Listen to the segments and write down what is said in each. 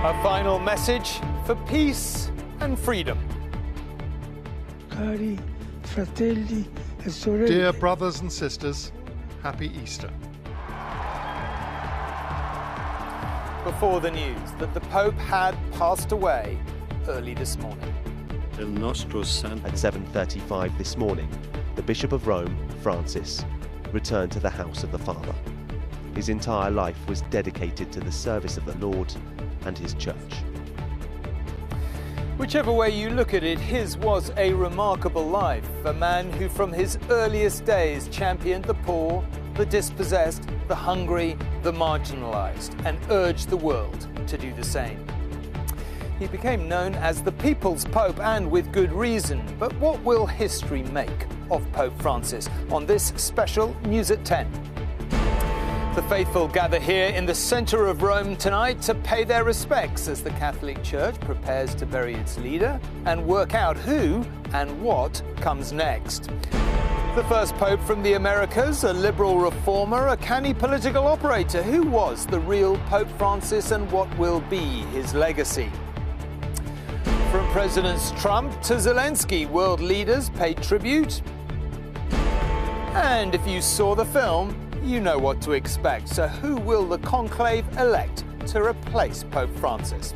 A final message for peace and freedom. Cari fratelli e sorelle. Dear brothers and sisters, happy Easter. Before the news that the Pope had passed away early this morning. At 7:35 this morning, the Bishop of Rome, Francis, returned to the house of the Father. His entire life was dedicated to the service of the Lord and his church. Whichever way you look at it, his was a remarkable life. A man who from his earliest days championed the poor, the dispossessed, the hungry, the marginalized, and urged the world to do the same. He became known as the People's Pope, and with good reason. But what will history make of Pope Francis on this special News at 10? The faithful gather here in the centre of Rome tonight to pay their respects as the Catholic Church prepares to bury its leader and work out who and what comes next. The first Pope from the Americas, a liberal reformer, a canny political operator. Who was the real Pope Francis and what will be his legacy? From Presidents Trump to Zelensky, world leaders paid tribute. And if you saw the film, you know what to expect. So who will the conclave elect to replace Pope Francis?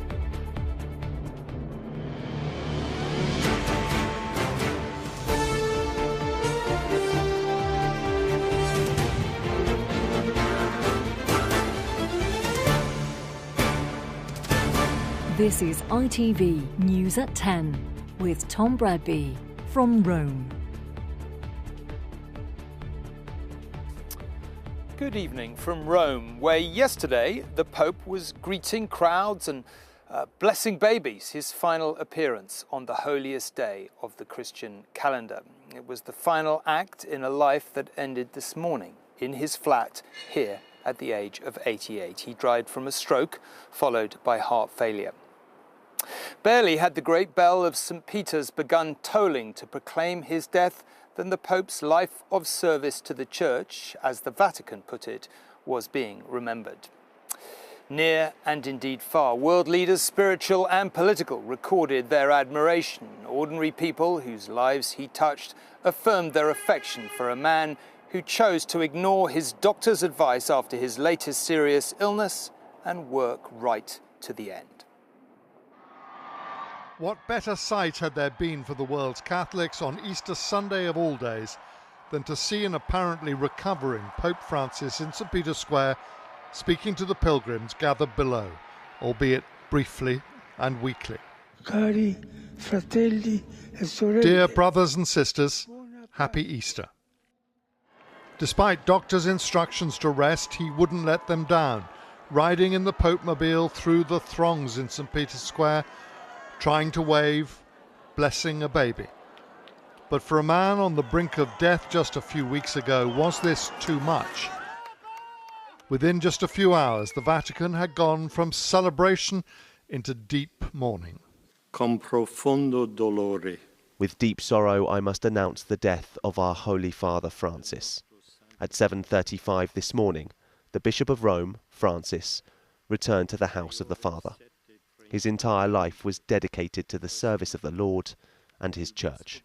This is ITV News at 10 with Tom Bradby from Rome. Good evening from Rome, where yesterday the Pope was greeting crowds and blessing babies, his final appearance on the holiest day of the Christian calendar. It was the final act in a life that ended this morning in his flat here at the age of 88. He died from a stroke, followed by heart failure. Barely had the great bell of St. Peter's begun tolling to proclaim his death than the Pope's life of service to the Church, as the Vatican put it, was being remembered. Near and indeed far, world leaders, spiritual and political, recorded their admiration. Ordinary people whose lives he touched affirmed their affection for a man who chose to ignore his doctor's advice after his latest serious illness and work right to the end. What better sight had there been for the world's Catholics on Easter Sunday of all days than to see an apparently recovering Pope Francis in St. Peter's Square speaking to the pilgrims gathered below, albeit briefly and weakly. Cari fratelli e sorelle. Dear brothers and sisters, happy Easter. Despite doctors' instructions to rest, he wouldn't let them down, riding in the Pope-mobile through the throngs in St. Peter's Square, trying to wave, blessing a baby. But for a man on the brink of death just a few weeks ago, was this too much? Within just a few hours, the Vatican had gone from celebration into deep mourning. Con profondo dolore. With deep sorrow, I must announce the death of our Holy Father Francis. At 7:35 this morning, the Bishop of Rome, Francis, returned to the house of the Father. His entire life was dedicated to the service of the Lord and his church.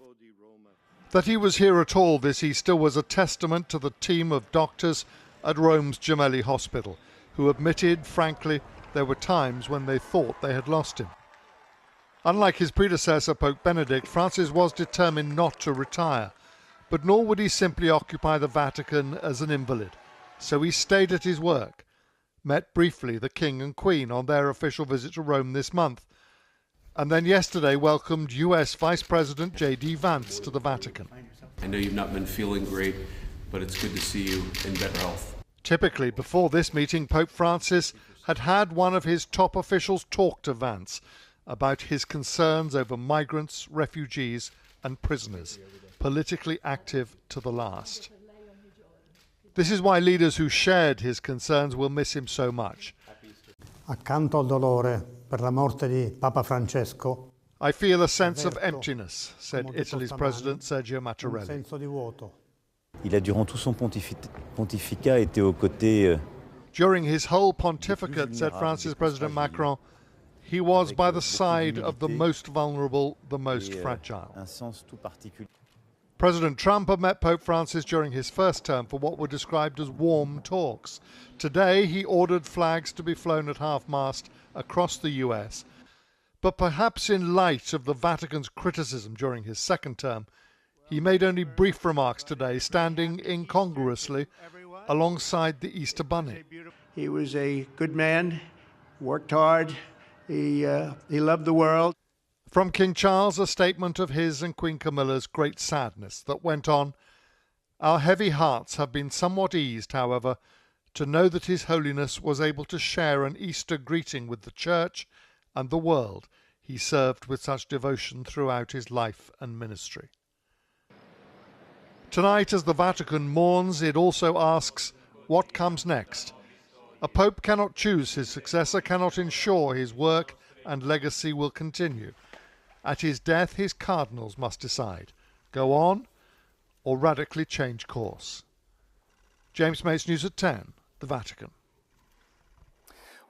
That he was here at all this Easter was a testament to the team of doctors at Rome's Gemelli Hospital, who admitted, frankly, there were times when they thought they had lost him. Unlike his predecessor, Pope Benedict, Francis was determined not to retire, but nor would he simply occupy the Vatican as an invalid. So he stayed at his work, met briefly the King and Queen on their official visit to Rome this month, and then yesterday welcomed US Vice President J.D. Vance to the Vatican. I know you've not been feeling great, but it's good to see you in better health. Typically, before this meeting, Pope Francis had had one of his top officials talk to Vance about his concerns over migrants, refugees and prisoners, politically active to the last. This is why leaders who shared his concerns will miss him so much. Accanto al dolore per la morte di Papa Francesco, I feel a sense of emptiness, said Italy's President Sergio Mattarelli. senso di vuoto. Il a durant tout son pontificat été aux côtés. During his whole pontificate, said France's President Macron, He was by the side of the most vulnerable, the most fragile. President Trump had met Pope Francis during his first term for what were described as warm talks. Today, he ordered flags to be flown at half-mast across the US. But perhaps in light of the Vatican's criticism during his second term, he made only brief remarks today, standing incongruously alongside the Easter Bunny. He was a good man, worked hard, he loved the world. From King Charles, a statement of his and Queen Camilla's great sadness that went on, "Our heavy hearts have been somewhat eased, however, to know that His Holiness was able to share an Easter greeting with the Church and the world he served with such devotion throughout his life and ministry." Tonight, as the Vatican mourns, it also asks, what comes next? A pope cannot choose his successor, cannot ensure his work and legacy will continue. At his death, his cardinals must decide, go on or radically change course. James Mates, News at 10, the Vatican.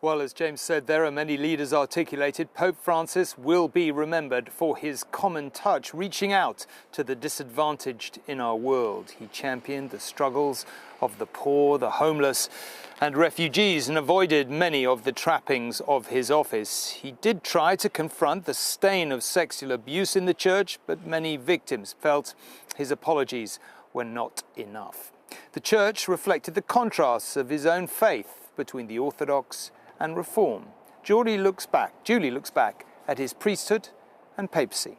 Well, as James said, there are many leaders articulated. Pope Francis will be remembered for his common touch, reaching out to the disadvantaged in our world. He championed the struggles of the poor, the homeless and refugees and avoided many of the trappings of his office. He did try to confront the stain of sexual abuse in the church, but many victims felt his apologies were not enough. The church reflected the contrasts of his own faith between the Orthodox and Reform. Julie looks back at his priesthood and papacy.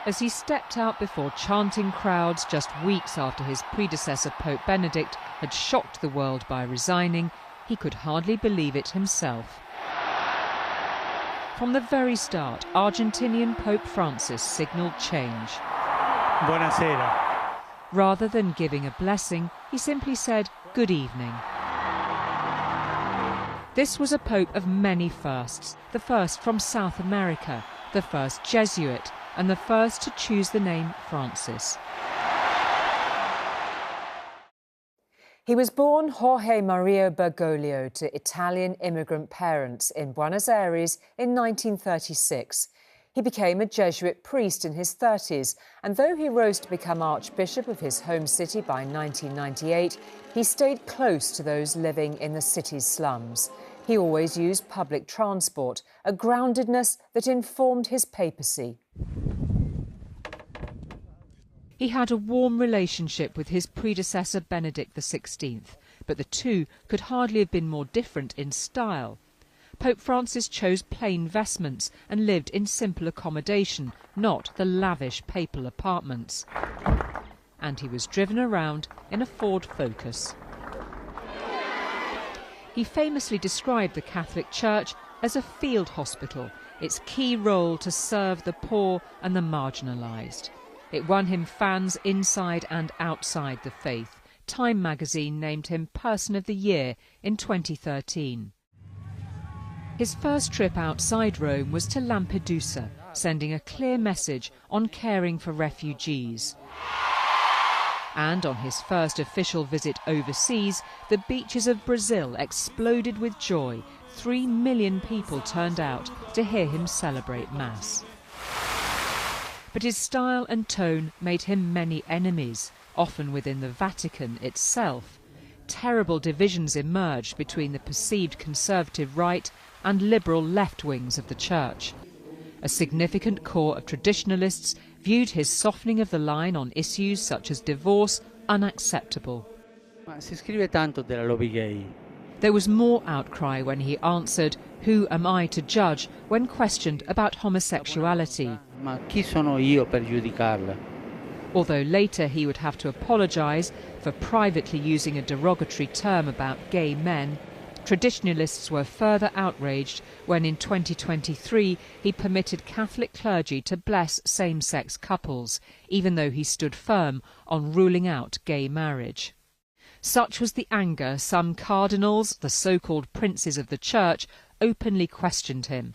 As he stepped out before chanting crowds just weeks after his predecessor Pope Benedict had shocked the world by resigning, he could hardly believe it himself. From the very start, Argentinian Pope Francis signalled change. Buonasera. Rather than giving a blessing, he simply said, "Good evening." This was a pope of many firsts, the first from South America, the first Jesuit, and the first to choose the name Francis. He was born Jorge Maria Bergoglio to Italian immigrant parents in Buenos Aires in 1936. He became a Jesuit priest in his 30s, and though he rose to become Archbishop of his home city by 1998, he stayed close to those living in the city's slums. He always used public transport, a groundedness that informed his papacy. He had a warm relationship with his predecessor Benedict XVI, but the two could hardly have been more different in style. Pope Francis chose plain vestments and lived in simple accommodation, not the lavish papal apartments. And he was driven around in a Ford Focus. He famously described the Catholic Church as a field hospital, its key role to serve the poor and the marginalised. It won him fans inside and outside the faith. Time magazine named him Person of the Year in 2013. His first trip outside Rome was to Lampedusa, sending a clear message on caring for refugees. And on his first official visit overseas, the beaches of Brazil exploded with joy. 3 million people turned out to hear him celebrate Mass. But his style and tone made him many enemies, often within the Vatican itself. Terrible divisions emerged between the perceived conservative right and liberal left wings of the church. A significant core of traditionalists viewed his softening of the line on issues such as divorce unacceptable. There was more outcry when he answered, "Who am I to judge?" when questioned about homosexuality. Although later he would have to apologise for privately using a derogatory term about gay men, traditionalists were further outraged when in 2023 he permitted Catholic clergy to bless same-sex couples, even though he stood firm on ruling out gay marriage. Such was the anger some cardinals, the so-called princes of the church, openly questioned him.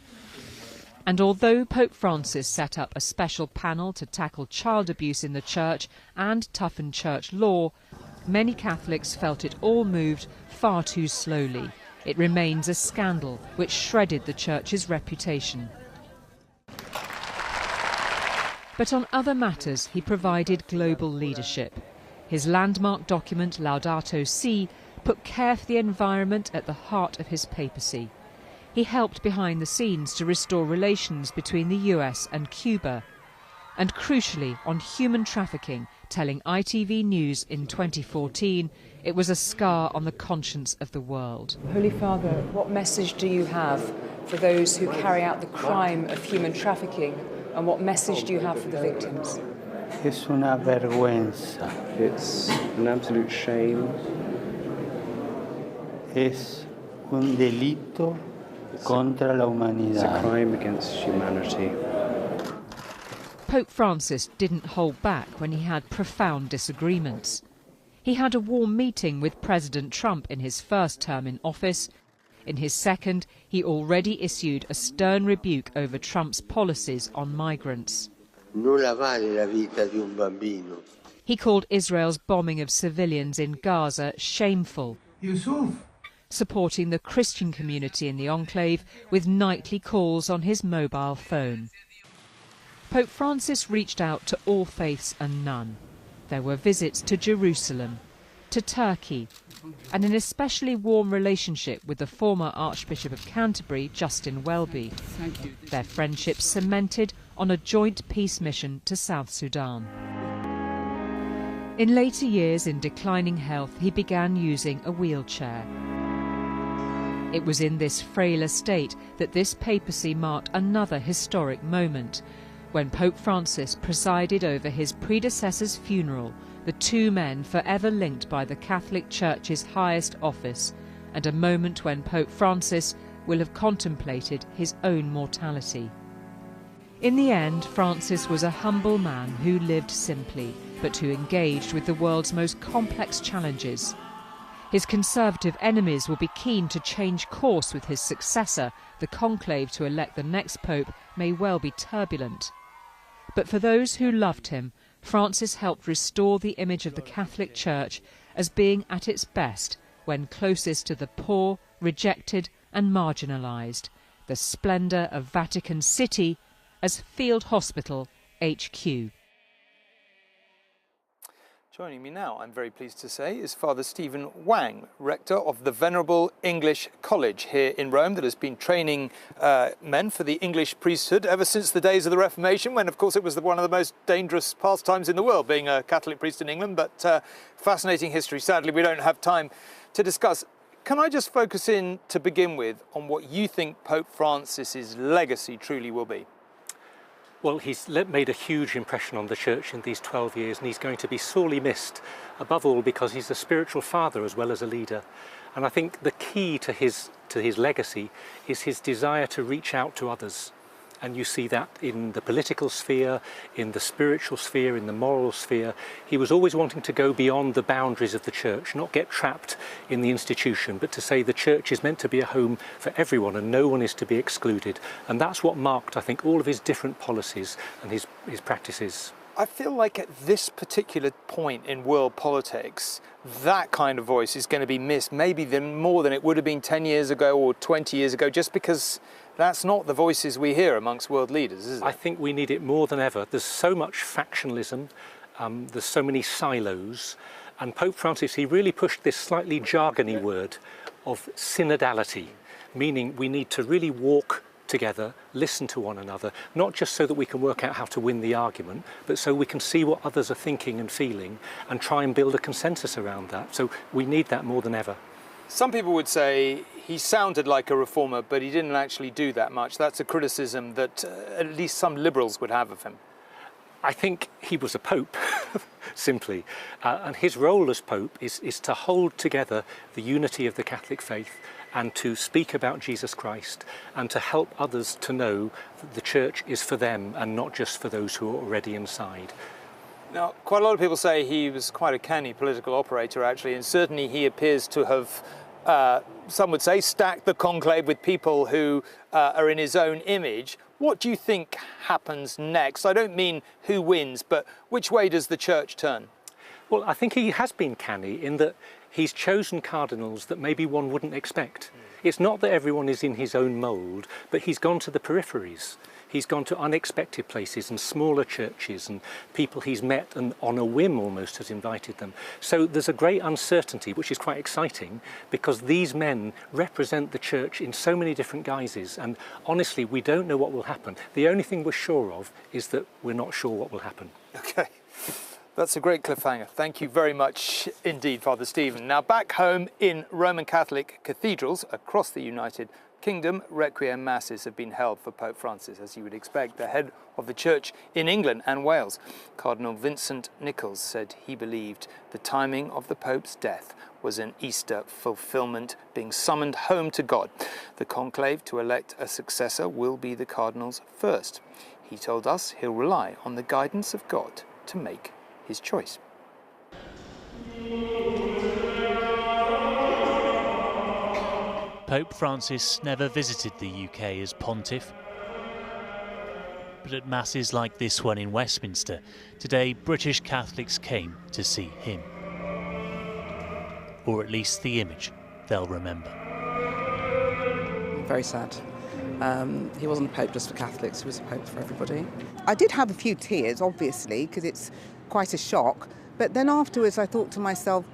And although Pope Francis set up a special panel to tackle child abuse in the church and toughen church law, many Catholics felt it all moved far too slowly. It remains a scandal which shredded the Church's reputation. But on other matters, he provided global leadership. His landmark document, Laudato Si', put care for the environment at the heart of his papacy. He helped behind the scenes to restore relations between the US and Cuba. And crucially, on human trafficking, telling ITV News in 2014, it was a scar on the conscience of the world. Holy Father, what message do you have for those who carry out the crime of human trafficking, and what message do you have for the victims? Es una vergüenza. It's an absolute shame. Es un delito contra la humanidad. It's a crime against humanity. Pope Francis didn't hold back when he had profound disagreements. He had a warm meeting with President Trump in his first term in office. In his second, he already issued a stern rebuke over Trump's policies on migrants. Nulla vale la vita di un bambino. He called Israel's bombing of civilians in Gaza shameful, supporting the Christian community in the enclave with nightly calls on his mobile phone. Pope Francis reached out to all faiths and none. There were visits to Jerusalem, to Turkey, and an especially warm relationship with the former Archbishop of Canterbury, Justin Welby. Their friendship cemented on a joint peace mission to South Sudan. In later years, in declining health, he began using a wheelchair. It was in this frailer state that this papacy marked another historic moment, when Pope Francis presided over his predecessor's funeral, the two men forever linked by the Catholic Church's highest office, and a moment when Pope Francis will have contemplated his own mortality. In the end, Francis was a humble man who lived simply, but who engaged with the world's most complex challenges. His conservative enemies will be keen to change course with his successor. The conclave to elect the next pope may well be turbulent. But for those who loved him, Francis helped restore the image of the Catholic Church as being at its best when closest to the poor, rejected and marginalised, the splendour of Vatican City as Field Hospital HQ. Joining me now, I'm very pleased to say, is Father Stephen Wang, rector of the Venerable English College here in Rome that has been training men for the English priesthood ever since the days of the Reformation, when of course it was one of the most dangerous pastimes in the world, being a Catholic priest in England, but fascinating history. Sadly, we don't have time to discuss. Can I just focus in to begin with on what you think Pope Francis's legacy truly will be? Well, he's made a huge impression on the Church in these 12 years, and he's going to be sorely missed, above all because he's a spiritual father as well as a leader. And I think the key to his legacy is his desire to reach out to others. And you see that in the political sphere, in the spiritual sphere, in the moral sphere. He was always wanting to go beyond the boundaries of the Church, not get trapped in the institution, but to say the Church is meant to be a home for everyone and no one is to be excluded. And that's what marked, I think, all of his different policies and his practices. I feel like at this particular point in world politics, that kind of voice is going to be missed, maybe more than it would have been 10 years ago or 20 years ago, just because that's not the voices we hear amongst world leaders, is it? I think we need it more than ever. There's so much factionalism, there's so many silos, and Pope Francis, he really pushed this slightly jargony word of synodality, meaning we need to really walk together, listen to one another, not just so that we can work out how to win the argument, but so we can see what others are thinking and feeling and try and build a consensus around that. So we need that more than ever. Some people would say he sounded like a reformer, but he didn't actually do that much. That's a criticism that at least some liberals would have of him. I think he was a pope, simply. And his role as pope is to hold together the unity of the Catholic faith and to speak about Jesus Christ and to help others to know that the Church is for them and not just for those who are already inside. Now, quite a lot of people say he was quite a canny political operator, actually, and certainly he appears to have, some would say, stacked the conclave with people who are in his own image. What do you think happens next? I don't mean who wins, but which way does the Church turn? Well, I think he has been canny in that he's chosen cardinals that maybe one wouldn't expect. It's not that everyone is in his own mould, but he's gone to the peripheries. He's gone to unexpected places and smaller churches and people he's met and on a whim almost has invited them. So there's a great uncertainty, which is quite exciting, because these men represent the church in so many different guises, and honestly we don't know what will happen. The only thing we're sure of is that we're not sure what will happen. Okay. That's a great cliffhanger. Thank you very much indeed, Father Stephen. Now back home in Roman Catholic cathedrals across the United Kingdom, requiem masses have been held for Pope Francis, as you would expect. The head of the church in England and Wales, Cardinal Vincent Nichols, said he believed the timing of the Pope's death was an Easter fulfillment, being summoned home to God. The conclave to elect a successor will be the Cardinal's first. He told us he'll rely on the guidance of God to make his choice. Pope Francis never visited the UK as pontiff, but at masses like this one in Westminster, today British Catholics came to see him. Or at least the image they'll remember. Very sad. He wasn't a pope just for Catholics, he was a pope for everybody. I did have a few tears, obviously, because it's quite a shock, but then afterwards I thought to myself,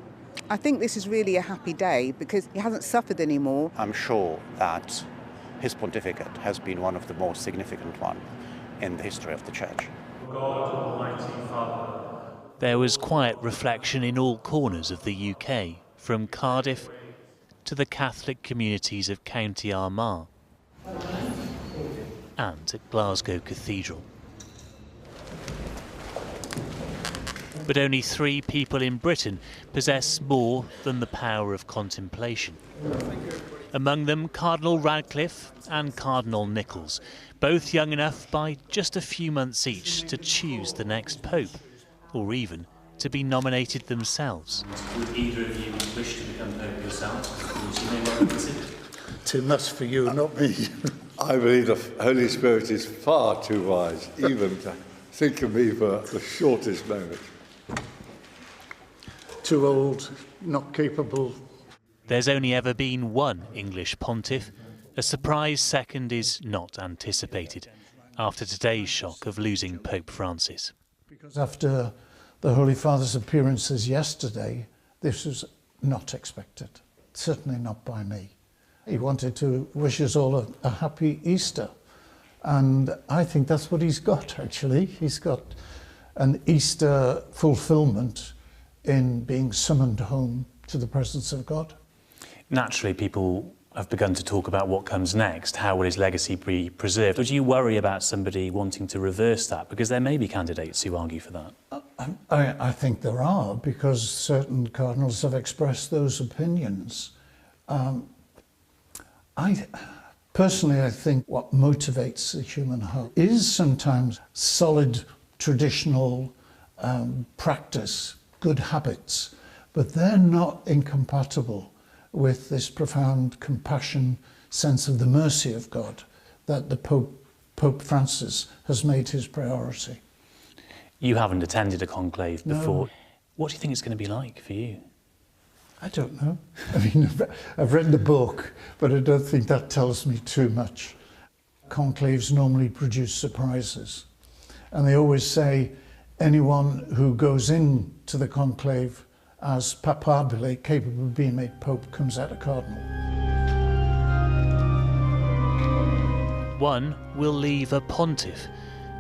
I think this is really a happy day because he hasn't suffered anymore. I'm sure that his pontificate has been one of the most significant ones in the history of the Church. God Almighty Father. There was quiet reflection in all corners of the UK, from Cardiff to the Catholic communities of County Armagh and at Glasgow Cathedral. But only 3 people in Britain possess more than the power of contemplation. Among them, Cardinal Radcliffe and Cardinal Nichols, both young enough by just a few months each to choose the next pope, or even to be nominated themselves. Would either of you wish to become pope yourself? Would you may well consider? Too much for you, not me. I believe the Holy Spirit is far too wise, even to think of me for the shortest moment. Too old, not capable. There's only ever been one English pontiff. A surprise second is not anticipated, after today's shock of losing Pope Francis. Because after the Holy Father's appearances yesterday, this was not expected, certainly not by me. He wanted to wish us all a happy Easter, and I think that's what he's got, actually. He's got an Easter fulfillment in being summoned home to the presence of God. Naturally, people have begun to talk about what comes next. How will his legacy be preserved? Would you worry about somebody wanting to reverse that? Because there may be candidates who argue for that. I think there are, because certain cardinals have expressed those opinions. Personally, I think what motivates the human heart is sometimes solid traditional practice, good habits, but they're not incompatible with this profound compassion, sense of the mercy of God that the Pope Francis has made his priority. You haven't attended a conclave before. No. What do you think it's going to be like for you? I don't know. I mean, I've read the book, but I don't think that tells me too much. Conclaves normally produce surprises, and they always say anyone who goes into the conclave as papabile, capable of being made pope, comes out a cardinal. One will leave a pontiff,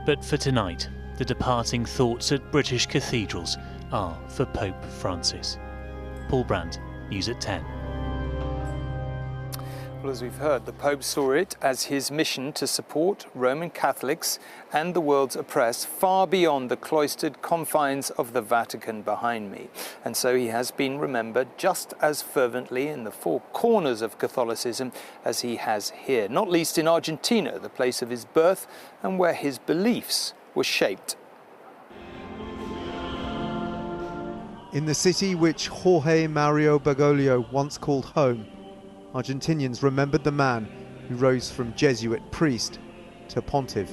but for tonight, the departing thoughts at British cathedrals are for Pope Francis. Paul Brandt, News at 10. Well, as we've heard, the Pope saw it as his mission to support Roman Catholics and the world's oppressed far beyond the cloistered confines of the Vatican behind me. And so he has been remembered just as fervently in the 4 corners of Catholicism as he has here, not least in Argentina, the place of his birth and where his beliefs were shaped. In the city which Jorge Mario Bergoglio once called home, Argentinians remembered the man who rose from Jesuit priest to pontiff.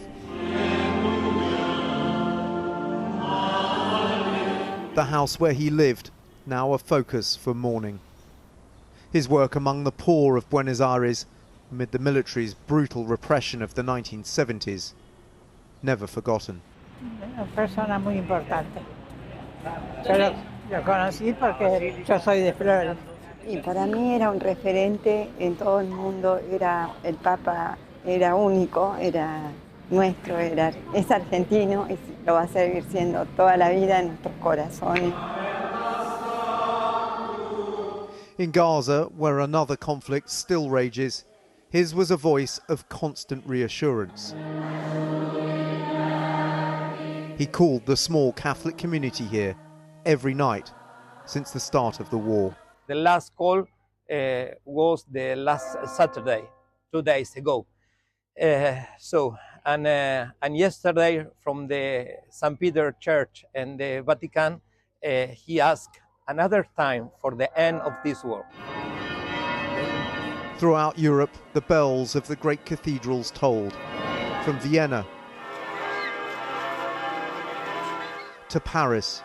The house where he lived, now a focus for mourning. His work among the poor of Buenos Aires amid the military's brutal repression of the 1970s, never forgotten. Una persona muy importante. Yo lo conocí porque yo soy de Flores. Y para mí era un referente en todo el mundo, era el Papa, era único, era nuestro, es argentino y lo va a seguir siendo toda la vida en nuestros corazones. In Gaza, where another conflict still rages, his was a voice of constant reassurance. He called the small Catholic community here every night since the start of the war. The last call was the last Saturday, 2 days ago. And yesterday from the St. Peter Church and the Vatican, he asked another time for the end of this war. Throughout Europe, the bells of the great cathedrals tolled, from Vienna to Paris.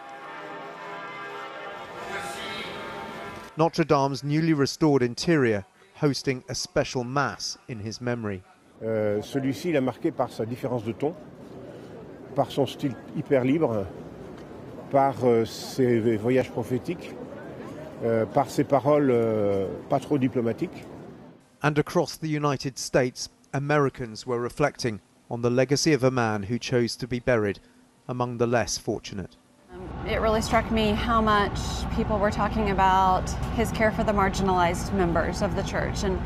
Notre Dame's newly restored interior hosting a special mass in his memory. Celui-ci, il est marqué par sa différence de ton, par son style hyper libre, par ses voyages prophétiques, par ses paroles pas trop diplomatiques. And across the United States, Americans were reflecting on the legacy of a man who chose to be buried among the less fortunate. It really struck me how much people were talking about his care for the marginalized members of the church and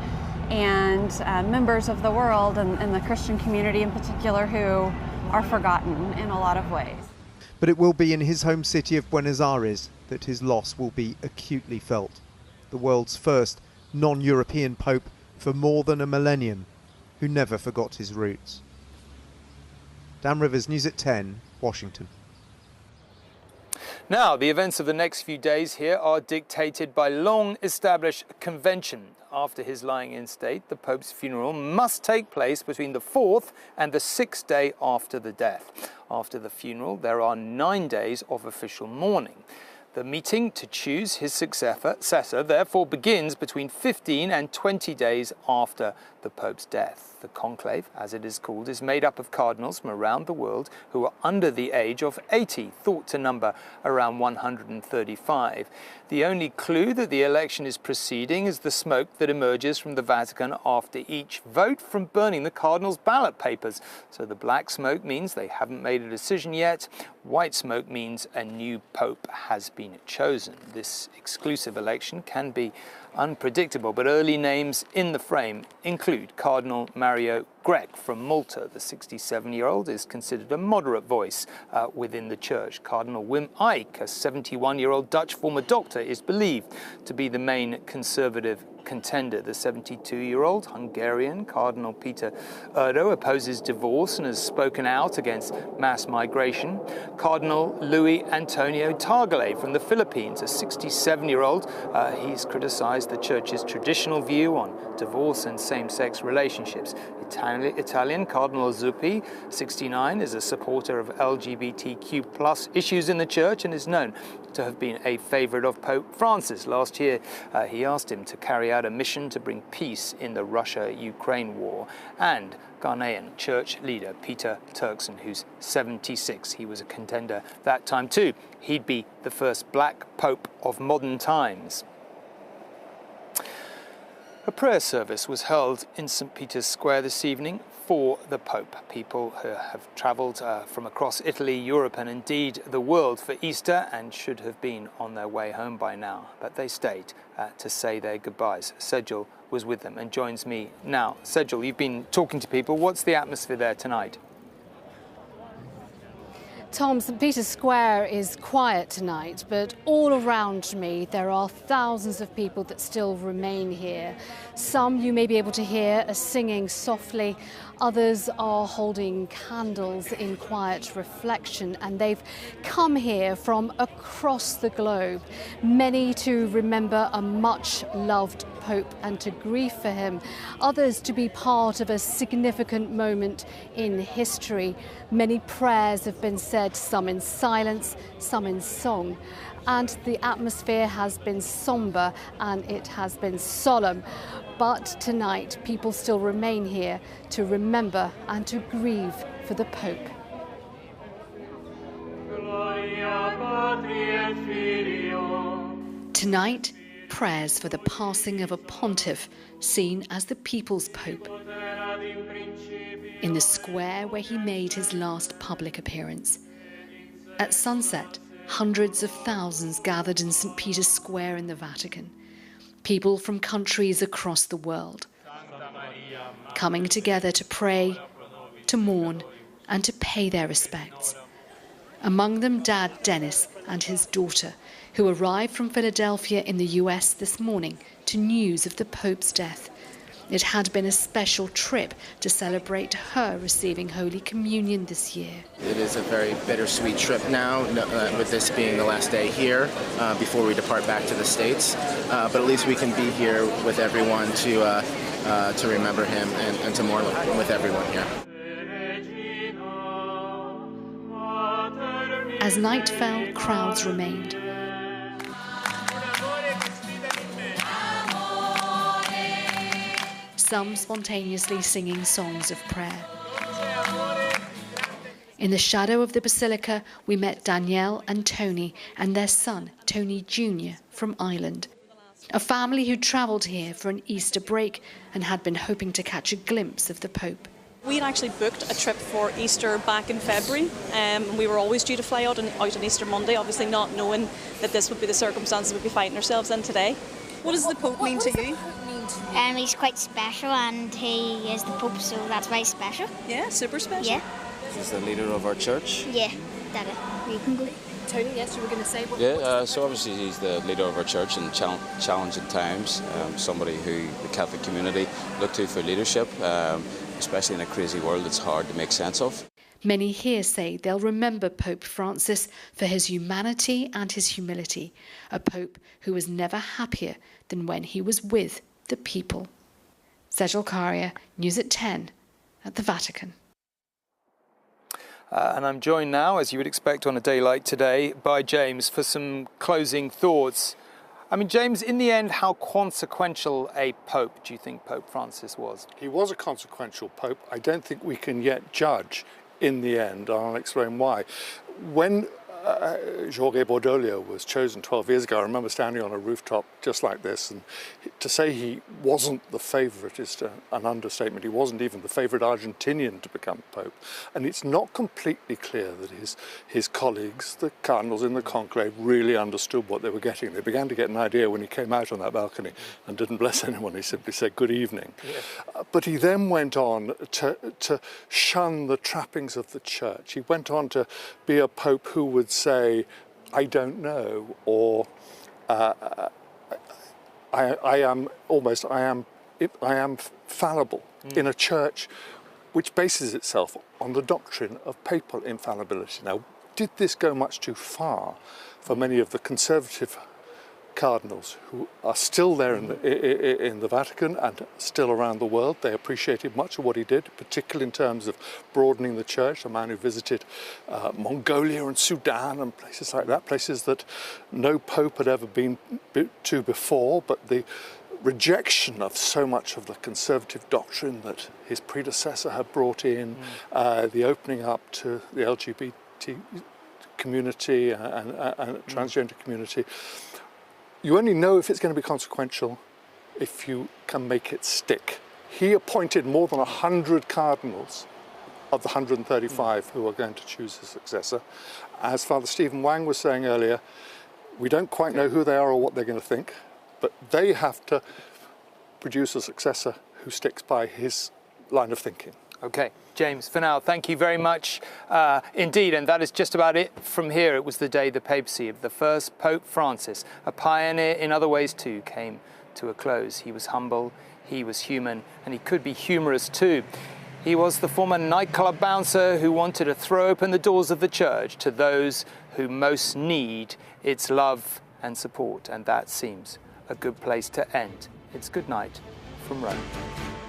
members of the world and the Christian community in particular who are forgotten in a lot of ways. But it will be in his home city of Buenos Aires that his loss will be acutely felt. The world's first non-European pope for more than a millennium, who never forgot his roots. Dan Rivers, News at 10, Washington. Now, the events of the next few days here are dictated by long-established convention. After his lying in state, the Pope's funeral must take place between the 4th and the 6th day after the death. After the funeral, there are 9 days of official mourning. The meeting to choose his successor therefore begins between 15 and 20 days after the Pope's death. The conclave, as it is called, is made up of cardinals from around the world who are under the age of 80, thought to number around 135. The only clue that the election is proceeding is the smoke that emerges from the Vatican after each vote from burning the cardinals' ballot papers. So the black smoke means they haven't made a decision yet. White smoke means a new pope has been chosen. This exclusive election can be unpredictable, but early names in the frame include Cardinal Mario Grech from Malta. The 67-year-old is considered a moderate voice within the church. Cardinal Wim Eijk, a 71-year-old Dutch former doctor, is believed to be the main conservative contender. The 72-year-old Hungarian Cardinal Peter Erdo opposes divorce and has spoken out against mass migration. Cardinal Luis Antonio Targale from the Philippines, a 67-year-old, he's criticized the church's traditional view on divorce and same-sex relationships. Italian Cardinal Zuppi, 69, is a supporter of LGBTQ+ issues in the church and is known to have been a favorite of Pope Francis. Last year, he asked him to carry out a mission to bring peace in the Russia-Ukraine war. And Ghanaian church leader Peter Turkson, who's 76. He was a contender that time too. He'd be the first black pope of modern times. A prayer service was held in St. Peter's Square this evening for the Pope. People who have travelled from across Italy, Europe and indeed the world for Easter and should have been on their way home by now. But they stayed to say their goodbyes. Sejal was with them and joins me now. Sejal, you've been talking to people. What's the atmosphere there tonight? Tom, St. Peter's Square is quiet tonight, but all around me there are thousands of people that still remain here. Some you may be able to hear are singing softly, others are holding candles in quiet reflection, and they've come here from across the globe, many to remember a much-loved Pope and to grieve for him, others to be part of a significant moment in history. Many prayers have been said, some in silence, some in song. And the atmosphere has been sombre and it has been solemn. But tonight, people still remain here to remember and to grieve for the Pope. Tonight, prayers for the passing of a pontiff seen as the people's Pope. In the square where he made his last public appearance. At sunset, hundreds of thousands gathered in St. Peter's Square in the Vatican. People from countries across the world, coming together to pray, to mourn, and to pay their respects. Among them Dad Dennis and his daughter, who arrived from Philadelphia in the US this morning to news of the Pope's death. It had been a special trip to celebrate her receiving Holy Communion this year. It is a very bittersweet trip now, with this being the last day here before we depart back to the States. But at least we can be here with everyone to remember him and to mourn with everyone here. As night fell, crowds remained. Some spontaneously singing songs of prayer. In the shadow of the basilica, we met Danielle and Tony and their son, Tony Jr., from Ireland. A family who travelled here for an Easter break and had been hoping to catch a glimpse of the Pope. We'd actually booked a trip for Easter back in February. We were always due to fly out on Easter Monday, obviously not knowing that this would be the circumstances we'd be finding ourselves in today. What does the Pope mean to you? He's quite special and he is the Pope, so that's very special. Yeah, super special. Yeah. He's the leader of our church. Yeah, that you can go. Tony, yes, you were going to say what? Yeah, so obviously he's the leader of our church in challenging times, somebody who the Catholic community look to for leadership, especially in a crazy world it's hard to make sense of. Many here say they'll remember Pope Francis for his humanity and his humility, a Pope who was never happier than when he was with the people. Sejal Karia, News at 10 at the Vatican. And I'm joined now, as you would expect on a day like today, by James for some closing thoughts. I mean, James, in the end, how consequential a pope do you think Pope Francis was? He was a consequential pope. I don't think we can yet judge in the end. I'll explain why. When Jorge Bordoglio was chosen 12 years ago, I remember standing on a rooftop just like this, and to say he wasn't the favourite is an understatement. He wasn't even the favourite Argentinian to become Pope. And it's not completely clear that his colleagues, the cardinals in the conclave, really understood what they were getting. They began to get an idea when he came out on that balcony and didn't bless anyone. He simply said, "Good evening." Yes. But he then went on to shun the trappings of the church. He went on to be a Pope who would say, "I don't know," or I am fallible, in a church which bases itself on the doctrine of papal infallibility. Now, did this go much too far for many of the conservative cardinals who are still there in the Vatican and still around the world? They appreciated much of what he did, particularly in terms of broadening the church. A man who visited Mongolia and Sudan and places like that, places that no pope had ever been to before, but the rejection of so much of the conservative doctrine that his predecessor had brought in, the opening up to the LGBT community and transgender community. You only know if it's going to be consequential if you can make it stick. He appointed more than 100 cardinals of the 135 who are going to choose his successor. As Father Stephen Wang was saying earlier, we don't quite know who they are or what they're going to think, but they have to produce a successor who sticks by his line of thinking. Okay, James, for now, thank you very much indeed. And that is just about it from here. It was the day the papacy of the first Pope Francis, a pioneer in other ways too, came to a close. He was humble, he was human, and he could be humorous too. He was the former nightclub bouncer who wanted to throw open the doors of the church to those who most need its love and support. And that seems a good place to end it's good night from Rome.